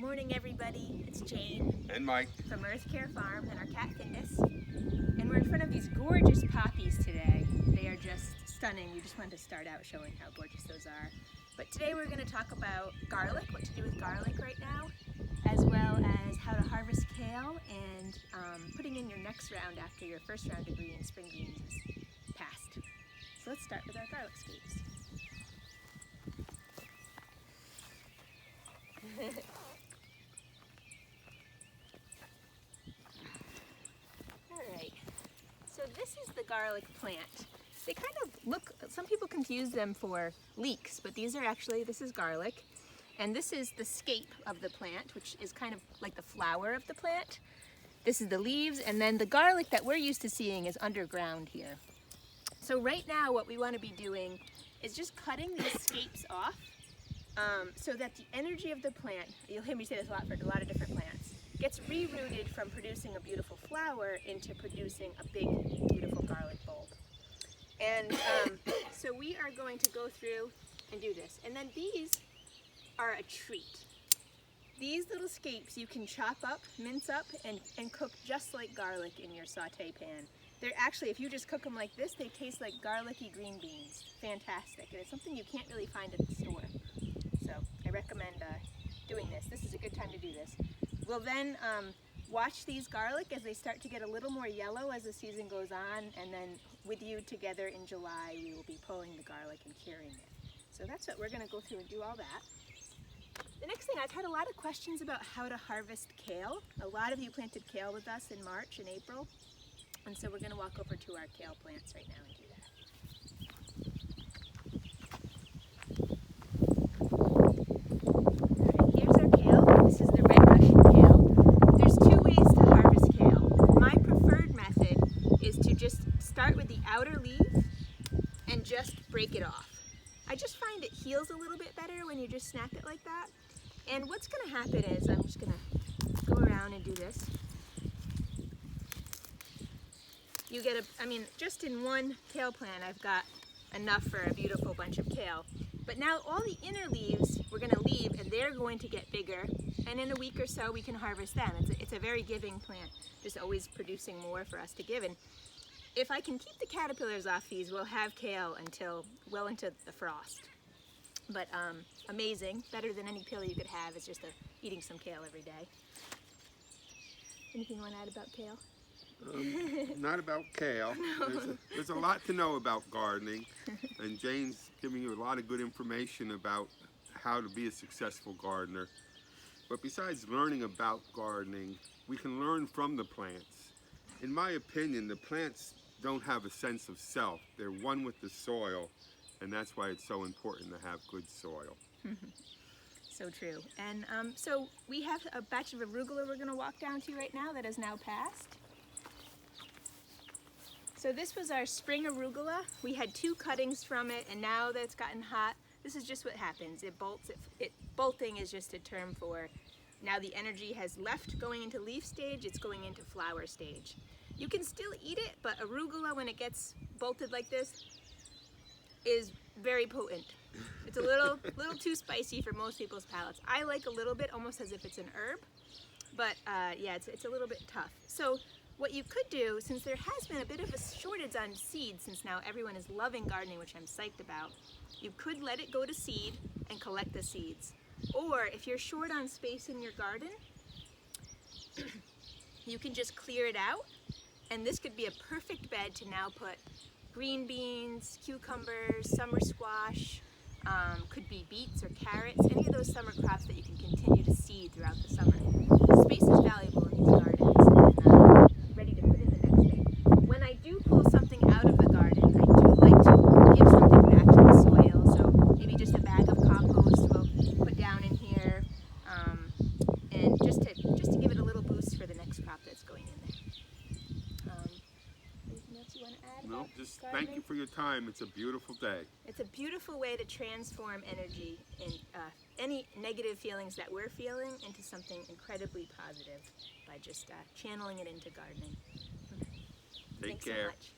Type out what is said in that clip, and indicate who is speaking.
Speaker 1: Good morning, everybody. It's Jane
Speaker 2: And Mike.
Speaker 1: from Earth Care Farm and our cat fitness. And we're in front of these gorgeous poppies today. They are just stunning. We just wanted to start out showing how gorgeous those are. But today we're going to talk about garlic, what to do with garlic right now, as well as how to harvest kale and putting in your next round after your first round of spring greens is passed. So let's start with our garlic scapes. Alright, so this is the garlic plant. They kind of look, some people confuse them for leeks, but these are actually, this is garlic. And this is the scape of the plant, which is kind of like the flower of the plant. This is the leaves, and then the garlic that we're used to seeing is underground here. So right now what we want to be doing is just cutting these scapes off so that the energy of the plant, you'll hear me say this a lot for a lot of different plants, gets rerouted from producing a beautiful flower into producing a big, beautiful garlic bulb. And so we are going to go through and do this. And then these are a treat. These little scapes you can chop up, mince up, and cook just like garlic in your saute pan. They're actually, if you just cook them like this, they taste like garlicky green beans. Fantastic. And it's something you can't really find at the store. So I recommend doing this. This is a good time to do this. We'll then watch these garlic as they start to get a little more yellow as the season goes on, and then with you together in July, we will be pulling the garlic and curing it. So that's what we're going to go through and do all that. The next thing, I've had a lot of questions about how to harvest kale. A lot of you planted kale with us in March and April, and so we're going to walk over to our kale plants right now and do that. Alright, here's our kale. This is the red Russian kale. There's two ways to harvest kale. My preferred method is to just start with the outer leaf and just break it off. I just find it heals a little bit better when you just snap it like that. And what's going to happen is, I'm just going to go around and do this. You get just in one kale plant, I've got enough for a beautiful bunch of kale. But now all the inner leaves we're going to leave, and they're going to get bigger. And in a week or so, we can harvest them. It's a very giving plant, just always producing more for us to give. And if I can keep the caterpillars off these, we'll have kale until well into the frost. But amazing, better than any pill you could have is just eating some kale every day. Anything you want to add about kale?
Speaker 2: Not about kale.
Speaker 1: No.
Speaker 2: There's a lot to know about gardening, and Jane's giving you a lot of good information about how to be a successful gardener. But besides learning about gardening, we can learn from the plants. In my opinion, the plants don't have a sense of self. They're one with the soil, and that's why it's so important to have good soil.
Speaker 1: So true. And so we have a batch of arugula we're going to walk down to right now that has now passed. So this was our spring arugula. We had 2 cuttings from it, and now that it's gotten hot, this is just what happens. It bolts. Bolting is just a term for now the energy has left going into leaf stage, it's going into flower stage. You can still eat it, but arugula, when it gets bolted like this, is very potent. It's a little too spicy for most people's palates. I like a little bit, almost as if it's an herb, but yeah, it's a little bit tough. So what you could do, since there has been a bit of a shortage on seeds, since now everyone is loving gardening, which I'm psyched about, you could let it go to seed and collect the seeds. Or if you're short on space in your garden, you can just clear it out, and this could be a perfect bed to now put green beans, cucumbers, summer squash, could be beets or carrots, any of those summer crops that you can continue to seed throughout the summer. The space is valuable in these gardens, and ready to put in the next thing. When I do pull something out of the garden, I do like to give something back to the soil, so maybe just a bag of compost we'll put down in here, and just to give it a little boost for the next crop that's going in there. Anything else you want to add?
Speaker 2: No, just thank you for your time. It's a beautiful day.
Speaker 1: It's a beautiful way to transform energy in any negative feelings that we're feeling into something incredibly positive by just channeling it into gardening.
Speaker 2: Take
Speaker 1: Thanks
Speaker 2: care.
Speaker 1: so much.